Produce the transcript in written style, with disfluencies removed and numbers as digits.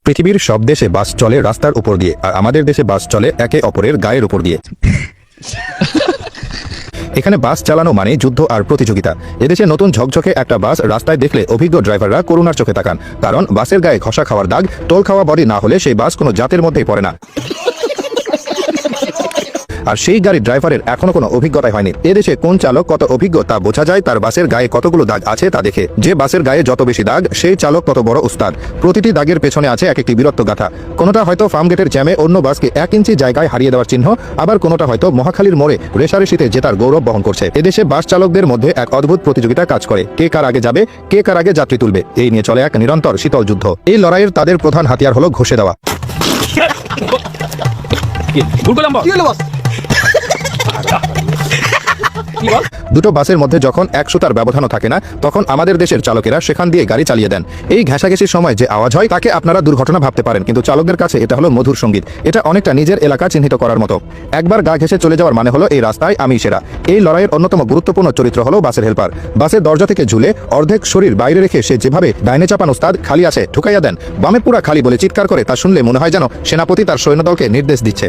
পৃথিবীর সব দেশে বাস চলে রাস্তার উপর দিয়ে, আর আমাদের দেশে বাস চলে একে অপরের গায়ের উপর দিয়ে। এখানে বাস চালানো মানে যুদ্ধ আর প্রতিযোগিতা। এদেশে নতুন ঝকঝকে একটা বাস রাস্তায় দেখলে অভিজ্ঞ ড্রাইভাররা করুণার চোখে তাকান, কারণ বাসের গায়ে ঘষা খাওয়ার দাগ, টোল খাওয়া বডি না হলে সেই বাস কোনো জাতের মধ্যেই পড়ে না। আর সেই গাড়ির ড্রাইভারের এখনো কোনো অভিজ্ঞতাই হয়নি। এদেশে কোন চালক কত অভিজ্ঞ তা বোঝা যায় তার বাসের গায়ে কতগুলো দাগ আছে তা দেখে। যে বাসের গায়ে যত বেশি দাগ, সেই চালক তত বড় উস্তাদ। প্রতিটি দাগের পেছনে আছে এক একটি বীরত্ব গাথা। কোনোটা হয়তো ফার্মগেটের জ্যামে অন্য বাসকে 1 ইঞ্চি জায়গায় হারিয়ে দেওয়ার চিহ্ন, আবার কোনোটা হয়তো মহাখালীর মোড়ে রেশারেশিতে জেতার গৌরব বহন করছে। এদেশে বাস চালকদের মধ্যে এক অদ্ভুত প্রতিযোগিতা কাজ করে, কে কার আগে যাবে, কে কার আগে যাত্রী তুলবে। এই নিয়ে চলে এক নিরন্তর শীতল যুদ্ধ। এই লড়াইয়ের তাদের প্রধান হাতিয়ার হলো ঘষে দেওয়া। দুটো বাসের মধ্যে যখন 1 সুতার ব্যবধানও থাকে না, তখন আমাদের দেশের চালকেরা সেখান দিয়ে গাড়ি চালিয়ে দেন। এই ঘেঁষাঘেঁষির সময় যে আওয়াজ হয় তাকে আপনারা দুর্ঘটনা ভাবতে পারেন, কিন্তু চালকদের কাছে এটা হলো মধুর সঙ্গীত। এটা অনেকটা নিজের এলাকা চিহ্নিত করার মতো। একবার গা ঘেঁষে চলে যাওয়ার মানে হলো এই রাস্তায় আমি সেরা। এই লড়াইয়ের অন্যতম গুরুত্বপূর্ণ চরিত্র হলো বাসের হেল্পার। বাসের দরজা থেকে ঝুলে অর্ধেক শরীর বাইরে রেখে সে যেভাবে ডাইনে চাপান উস্তাদ খালি আছে ঠুকাইয়া দেন, বামে পুরা খালি বলে চিৎকার করে, তা শুনলে মনে হয় যেন সেনাপতি তার সৈন্যদলকে নির্দেশ দিচ্ছে।